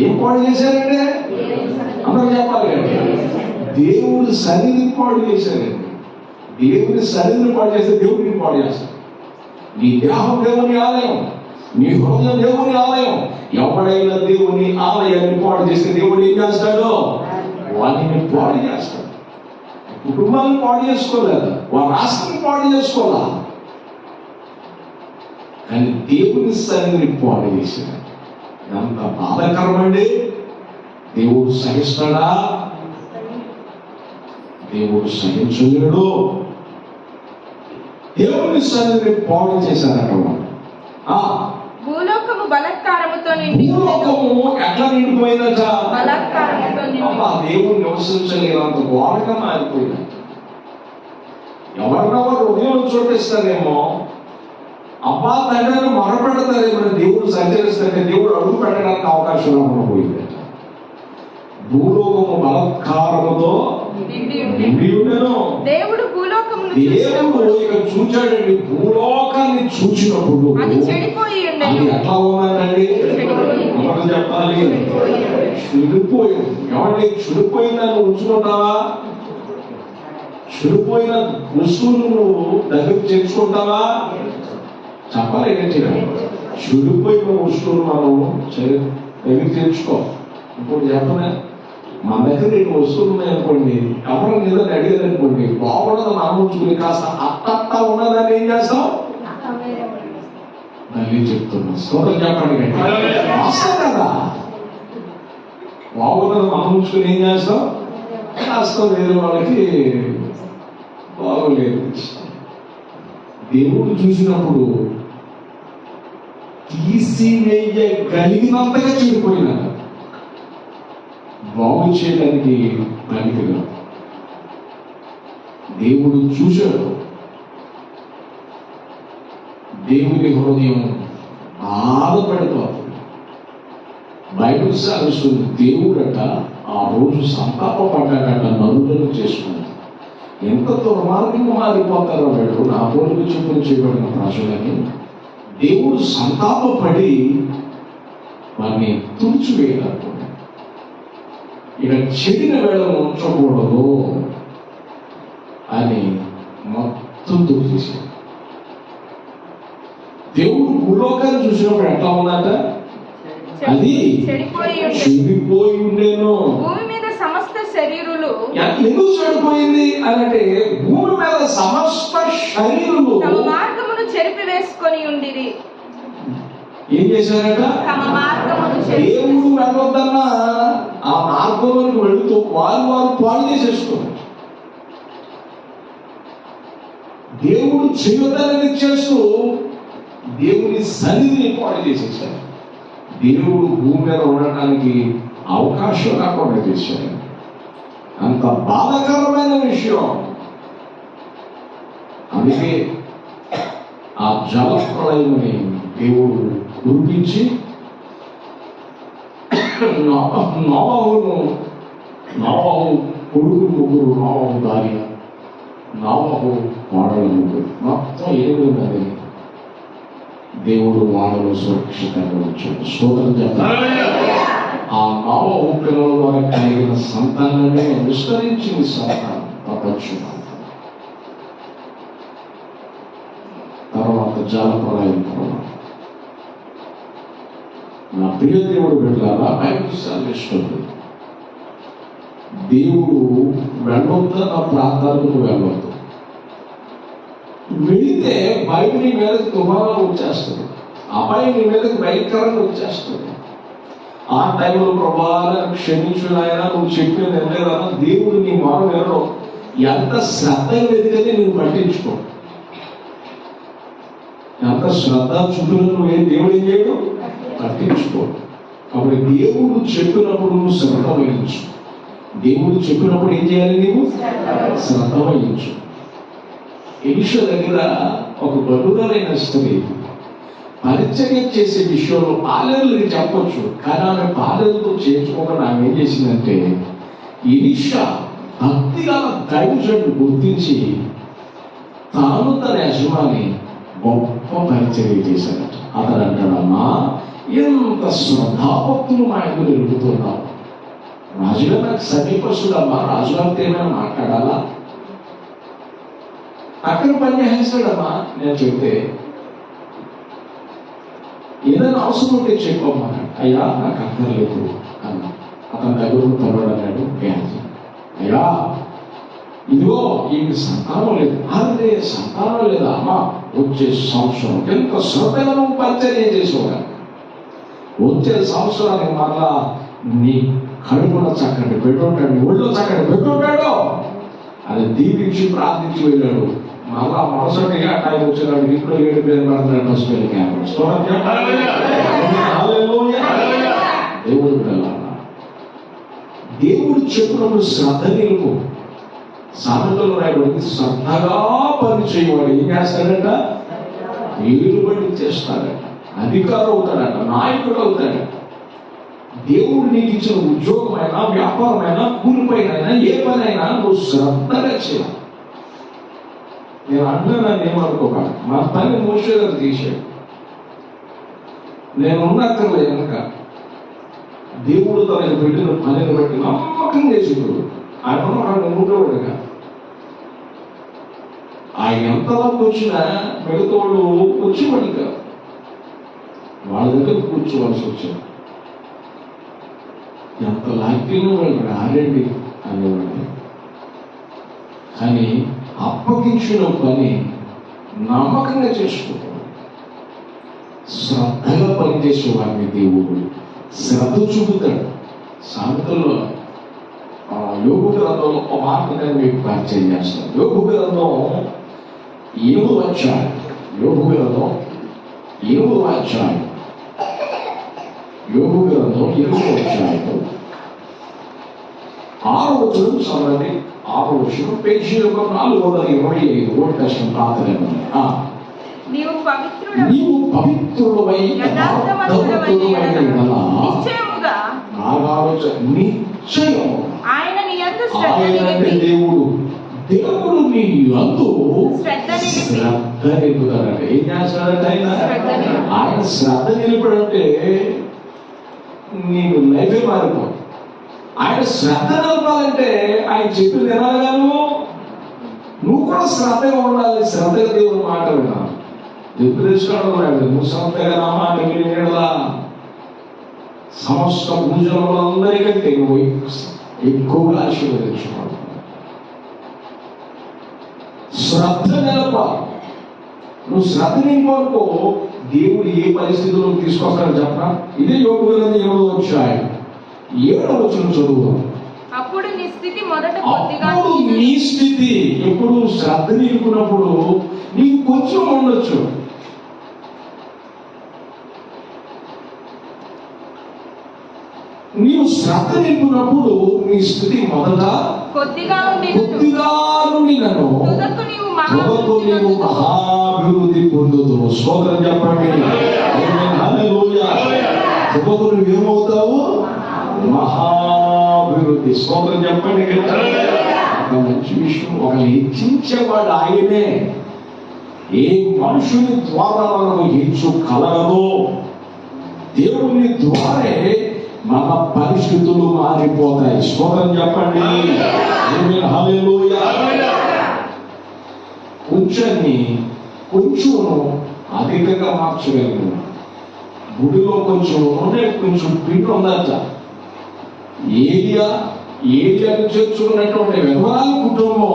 ఏం పాడు చేశారంటే అందరూ చెప్పాలి కదా. దేవుని సరిని పాడు చేశారండి. దేవుని సరిని పాడు చేస్తే దేవుడిని పాడు చేస్తారు. నీ దేహం దేవుని ఆలయం, నీ హృదయం దేవుని ఆలయం. ఎవడైనా దేవుని ఆలయాన్ని పాడు చేస్తే దేవుడు ఏం చేస్తాడో వాటిని పాడు చేస్తాడు. కుటుంబాన్ని పాడు చేసుకోలేదు, వాళ్ళ రాష్ట్రాన్ని పాడు చేసుకోవాలా, కానీ దేవుని సన్నిధిని పాడు చేశాడు. ఎంత బాధాకరమండి. దేవుడు సహిస్తాడా? దేవుడు సహించలేడు. దేవుని సన్నిధిని పాడు చేశారట. భూలోకము బలాత్కారముతో నిండి ఉండెను. భూలోకము ఎట్లా నిండిపోయిందట? బలాత్కారముతో నిండి అబ్బా, దేవుడు నివసించలేనంత ఘోరంగా మారిపోయింది. ఎవరినెవరు ఉదయం చూపిస్తారేమో, అబ్బా తండ్రిని మొరపెడతారేమో, దేవుడు సంచరిస్తే దేవుడు అడుగు పెట్టడానికి అవకాశం లేకుండా పోయింది. భూలోకము బలాత్కారముతో నిండి నిండి ఉండెను. దేవుడు భూలోకమును దేవుడు చూసినప్పుడు ఇక చూచాడండి. భూలోకాన్ని చూచినప్పుడు అది చెడిపోయి అది ఉండెను. ఎట్లా ఉందండి? ఎవరు చెప్పాలి? చెడిపోయింది. ఏమంటే చెడిపోయిందని ఉంచుకుంటావా? చెడిపోయిన వస్తువులు నువ్వు దగ్గర చేర్చుకుంటావా? చెప్పాలి ఏంటి? చెడిపోయిన వస్తువులు మనం దగ్గర చేర్చుకో. ఇప్పుడు చెప్పనే, మన దగ్గర రెండు వస్తువులు ఉన్నాయనుకోండి, ఎవరి మీద అడిగారు అనుకోండి, బాగున్నది మనం ఉంచుకుని కాస్త అట్ట ఉన్నదాన్ని ఏం చేస్తాం? మళ్ళీ చెప్తున్నా, స్తోత్రం చెప్పండి. వాస్తవం కదా, బాగున్నది మనం ఉంచుకుని ఏం చేస్తాం? కాస్త వేరే వాళ్ళకి బాగోలేదు. దేవుడు చూసినప్పుడు తీసివేయగలిగినంతగా చెడిపోయినా బాగు చేయడానికి పనికిగా దేవుడు చూశాడు. దేవుని హృదయం బాధపడుతోంది. బైబిల్ సాగిస్తుంది, దేవుడట ఆ రోజు సంతాపపడ్డాడట, నరులను చేసుకుంది. ఎంత దుర్మార్గంగా మారిపోతారో వీళ్ళు, నా పోలిక చూపులు చేయబడిన ప్రజలని దేవుడు సంతాపపడి వారిని తుడిచివేయాలనుకున్నాడు. ఇక చెడిన వేళను ఉంచకూడదు అని మొత్తం తుడిచేశాడు. దేవుడు భూలోకాన్ని చూసినప్పుడు ఎట్లా ఉందట? అది చెడిపోయి ఉండేను. భూమి మీద సమస్త శరీరులు ఎందుకు చెడిపోయింది అంటే, భూమి మీద సమస్త శరీరులు తమ మార్గమును చెరిపి వేసుకొని ఉండిరి. ఏం చేశారట? తమ మార్గమును దేవుడు వెళ్ళొద్దన్నా ఆ మార్గంలోకి వెళుతూ వారు పాడు చేసేసుకున్నారు. దేవుడు చేయొద్దనేది చేస్తూ దేవుని సన్నిధిని పాడు చేసేసారు. దేవుడు భూమి మీద ఉండటానికి అవకాశం లేకుండా చేశారు. అంత బాధాకరమైన విషయం. అందుకే ఆ జల ప్రళయముని దేవుడు కురిపించి నోవహు కొడుకు ముగ్గురు, నోవహు భార్య, నోవహు వాడల ముగ్గురు, మొత్తం 8 మందిని దేవుడు వాడలో సురక్షితంగా ఉంచాడు. స్తోత్రం చెప్పాలి. ఆ నోవహు పిల్లల ద్వారా కలిగిన సంతానమే విస్తరించింది. సంతానం ప్రపంచం తర్వాత జల ప్రళయం. నా ప్రియ దేవుడు బిడ్డలారా, బైబిల్ సెలవిస్తుంది, దేవుడు వెళ్ళొద్దు, నా ప్రాంతాలకు వెళ్ళొద్దు. వెళితే బైబిల్ మీదకి తుఫాను వచ్చేస్తుంది, అబ్బాయి నీ మీదకి భయంకరంగా వచ్చేస్తుంది. ఆ టైంలో ప్రభావాలను క్షమించు నాయన, నువ్వు చెప్పినది ఎంతేదా, దేవుడు నీ మాట వినడం ఎంత శ్రద్ధ వెతికని నేను పట్టించుకో. ఎంత శ్రద్ధ చూపులను నువ్వేం దేవుడు ఏం చేయడం పట్టించుకో. కాబట్టి దేవుడు చెప్పినప్పుడు నువ్వు శ్రద్ధ వహించు. దేవుడు చెప్పినప్పుడు ఏం చేయాలి? నీవు శ్రద్ధ వహించు. ఎలీషా దగ్గర ఒక బలురైన స్త్రీ పరిచర్య చేసే విషయంలో పాలేరులకి చెప్పొచ్చు, కానీ ఆమె పాలేరుతో చేర్చుకోకుండా ఆమె ఏం చేసిందంటే, ఎలీషా భక్తిగా దైవజనుడు గుర్తించి తాను తన యజమాని గొప్ప పరిచర్య చేశాడట. అతడు అంటాడమ్మా, ఎంత శ్రద్ధాభక్తులు మా ఇంట్లో నిలుపుతున్నావు. రాజుగా నాకు సమీపస్తుడమ్మా, రాజుగారితో ఏమైనా మాట్లాడాలా? అక్కడ పని చేస్తాడమ్మా. నేను చెప్తే ఏదైనా అవసరం ఉంటే చెప్పమ్మా. అయ్యా నాకు అక్కర్లేదు అన్నా. అతని దగ్గర తొలగడన్నాడు గ్యాస్. అయ్యా ఇదిగో ఈ సంతానం లేదు. అదే సంతానం లేదా అమ్మా, వచ్చే సంవత్సరం ఎంత శ్రద్ధగా నువ్వు పరిచర్య చేసేవాడు, వచ్చే సంవత్సరానికి మరలా నీ కడుపులో చక్కటి పెట్టుంటాడు, నీ ఒళ్ళో చక్కటి పెట్టుంటాడు అని దీవించి ప్రార్థించి వెళ్ళాడు. మళ్ళా మరుసటి టైం వచ్చినాడు ఇప్పుడు 7 పేరు పడుతున్నాడు హాస్పిటల్ క్యాంపస్. దేవుడు పిల్లలారా, దేవుడు చెప్పినప్పుడు శ్రద్ధ నిలుపు. సామెతలో రాయబడింది, శ్రద్ధగా పని చేయవాడు ఏం చేస్తాడట? ఏలుబడి చేస్తాడట, అధికారం అవుతాడట, నాయకుడు అవుతాడట. దేవుడు నీకు ఇచ్చిన ఉద్యోగమైనా, వ్యాపారమైనా, కూలిపైన ఏ పనైనా నువ్వు శ్రద్ధగా చేయాలి. నేను అంటున్నాను ఏమనుకోక, మా పని మోషే గారు తీశాడు, నేను ఉన్నక్కర్లే కనుక దేవుడు తనకు పెట్టిన పనిని బట్టి నమ్మకం చేసేవాడు. ఆయన ఉండేవాడుగా. ఆయన ఎంతలోకి వచ్చినా మిగతాడు వచ్చేవాడు కాదు, వాళ్ళ దగ్గర కూర్చోవలసి వచ్చాడు. ఎంత లాక్యంగా వాళ్ళు రారండి అనేవాడు. కానీ అప్పగించిన పని నమ్మకంగా చేసుకుంటాడు. శ్రద్ధగా పనిచేసేవాడిని దేవుడు శ్రద్ధ చూపుతాడు. సామెతల్లో యోగు గ్రంథంలో ఒక మాట నేను మీకు పరిచయం చేస్తాను. యోగు గ్రంథం 7వ అధ్యాయం, యోగు గ్రంథం 7వ అధ్యాయం, యోగు గ్రంథం 7వ అధ్యాయం 6వ వచనం చదవండి. 6వ వచనం పేజీ యొక్క 425 ఓల్డ్ టెస్టమెంట్ ప్రార్థన. నీవు నీవు పవిత్రుడవై యథార్థవంతుడవైన యెడల నిశ్చయముగా నిశ్చయముగా ఆయన నీ యందు శ్రద్ధ నిలిపి దేవుడు నీ యందు శ్రద్ధ నిలుపుతాడట. ఏం చేస్తాడట ఆయన శ్రద్ధ నిలుపుడంటే నీకు లైఫే మారిపోతుంది. ఆయన శ్రద్ధ నిలపాలంటే ఆయన చెప్పింది వినాలిగాను, నువ్వు కూడా శ్రద్ధగా ఉండాలి. శ్రద్ధగా దేవుని మాట వినాలి. దిగ్గుదేశాడు నువ్వు శ్రద్ధగా నా మాట వినేలా సమస్త భూజనులందరికంటే నువ్వు ఎక్కువగా ఆశీర్వదించుకోవాలి. శ్రద్ధ నిలపాలి. నువ్వు శ్రద్ధ నింపనుకో దేవుడు ఏ పరిస్థితుల్లో తీసుకొస్తాడో చెప్పరా. ఇదే యోగు గ్రంథం 7వ అధ్యాయం 7వ వచనం చదువు. అప్పుడు నీ స్థితి మొదట కొద్దిగా, అప్పుడు నీ స్థితి ఎప్పుడు శ్రద్ధ నిలుపునప్పుడు నీకు కొంచెం ఉండొచ్చు. నీవు శ్రద్ధ నింపునప్పుడు నీ స్థితి మొదట కొద్దిగా నుండి నన్ను తుదకు నీవు మహాభివృద్ధి పొందుతావు. స్తోత్రం చెప్పండి. హల్లెలూయా. తుదకు నువ్వు ఏమవుతావు? మహాభివృద్ధి. స్తోత్రం చెప్పండి. ఒక మంచి విషయం, ఒక హెచ్చించేవాడు ఆయనే. ఏ మనుషుని ద్వారా మనకు హెచ్చు కలగదో దేవుని ద్వారే మన పరిస్థితులు మారిపోతాయి. స్తోత్రం చెప్పండి. హల్లెలూయా. కొంచెం అధికంగా మార్చగలిగిన గుడిలో కొంచెం పిండి ఉందట. ఏలియాకు చేర్చుకున్నటువంటి విధవరాలి కుటుంబం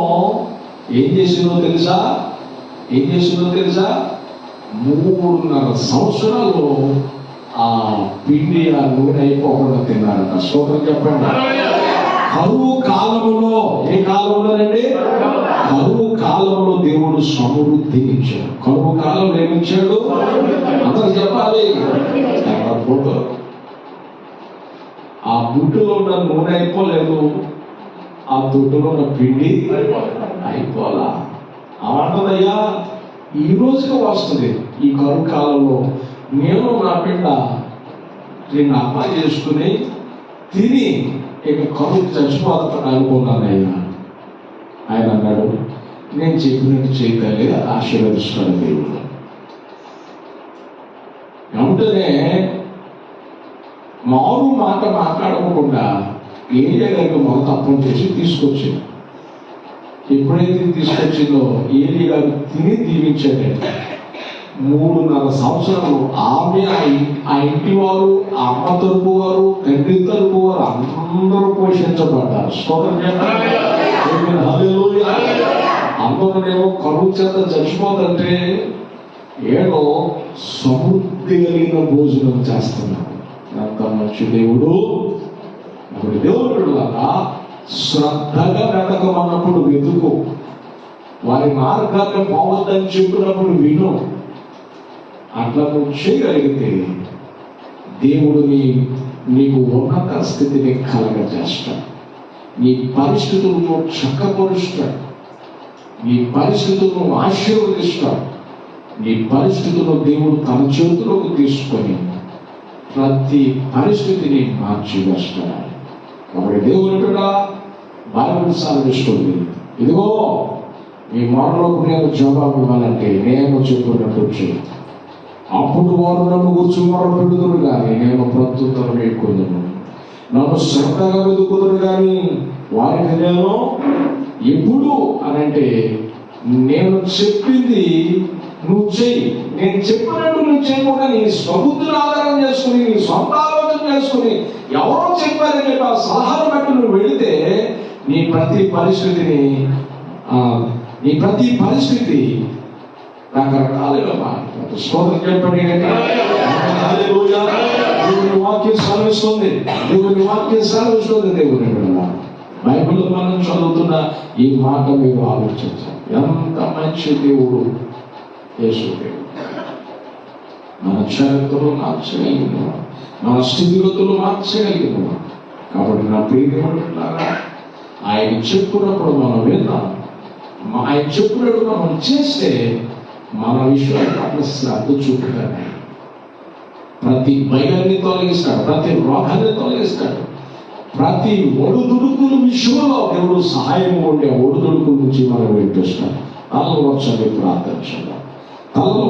ఏం చేసిందో తెలుసా? 3.5 సంవత్సరాలు ఆ పిండి ఆ నూనె అయిపోకుండా తిన్నారట. స్తోత్రం చెప్పండి. కరువు కాలంలో, ఏ కాలంలోనండి? కరువు కాలంలో దేవుడు సమృద్ధిని ఇచ్చాడు. కరువు కాలంలో ఏమిచ్చాడు? అందరూ చెప్పాలి. ఫోటో ఆ బుట్టులో ఉన్న నూనె అయిపోలేదు, ఆ దుడ్డులో ఉన్న పిండి అయిపోలా. అవంటదయ్యా ఈ రోజుగా వస్తుంది. ఈ కరువు కాలంలో నేను నా బిడ్డ నేను అప్పా చేసుకుని తిని ఇక కరువు చచ్చిపోతాను అనుకున్నానయ్యా. ఆయన అన్నాడు, నేను చెప్పినట్టు చేయగలి ఆశీర్వదిస్తాడు దేవుడు. వెంటనే మారు మాట మాట్లాడకుండా ఏలియా గారికి మొదట అప్పం చేసి తీసుకొచ్చింది. ఎప్పుడైతే తీసుకొచ్చిందో ఏలియా గారు తిని దీవించాడండి. 3.5 సంవత్సరాలు ఆమె ఆ ఇంటి వారు, అమ్మ తరపు వారు, తండ్రి తరపు వారు అందరూ పోషించబడ్డారు. స్తోత్రం చెప్పండి. హల్లెలూయా. అందరూనేమో కరువు చేత చచ్చిపోతుంటే ఏదో సమృద్ధి కలిగిన భోజనం చేస్తున్నాడు. ఎంత మంచి దేవుడు. ఇప్పుడు దేవుడు లాగా శ్రద్ధగా వెతకమన్నప్పుడు వెతుకు. వారి మార్గాన్ని పోవద్దని చెప్పినప్పుడు విను. అట్లా నువ్వు చేయగలిగితే దేవుడు నీకు ఉన్నత స్థితిని కలగజేస్తాడు. నీ పరిస్థితులను చక్కపరుస్తాడు. నీ పరిస్థితులను ఆశీర్వదిస్తాడు. నీ పరిస్థితులను దేవుడు తన చేతుల్లోకి తీసుకొని ప్రతి పరిస్థితిని మార్చి వేస్తాడు. కాబట్టి దేవుని బిడ్డ బైబిల్ సాధిస్తుంది. ఇదిగో ఈ మాటలకు నేను జవాబు ఇవ్వాలంటే నేను చెప్పినట్టు చేయి. అప్పుడు వారు నన్ను గురించి మొరపెడుదురు కానీ నేను ప్రత్యుత్తరం ఎక్కుదును. నన్ను శ్రద్ధగా వెతుకుదురు కానీ వారికి నేను ఎప్పుడు అనంటే నేను చెప్పింది నువ్వు చెయ్యి. నేను చెప్పినట్టు నువ్వు చేయకుండా నీ స్వబుద్ధిని ఆధారం చేసుకుని నీ సొంత ఆలోచన చేసుకుని ఎవరో చెప్పారని చెప్పి ఆ సలహాలు బట్టి నువ్వు వెళితే నీ ప్రతి పరిస్థితి రకరకాలుగా మారుతుంది. స్తోత్రం చెప్పండి. దేవుని వాక్యం సెలవిస్తుంది. దేవుని బైబిల్లో మనం చదువుతున్న ఈ మాట మీరు ఆలోచించాలి. ఎంత మంచి దేవుడు యేసు దేవుడు. మన చరిత్రలు మార్చగలిగిన, మన స్థితిగతులు మార్చగలిగిన. కాబట్టి నా ప్రియమైనట్లాగా ఆయన చెప్పినప్పుడు మనం విన్నాం. ఆయన చెప్పినప్పుడు మనం చేస్తే మన విషయాల పట్ల శ్రద్ధ చూపుతాడు. ప్రతి భయాన్ని తొలగిస్తాడు. ప్రతి రోగాన్ని తొలగిస్తాడు. ప్రతి ఒడుదుడుకుల విషయంలో దేవుడు సహాయం ఉండే ఒడుదుడుకుల నుంచి మనం వినిపిస్తాడు. తలలో వచ్చి ప్రార్థించాలి. తలలో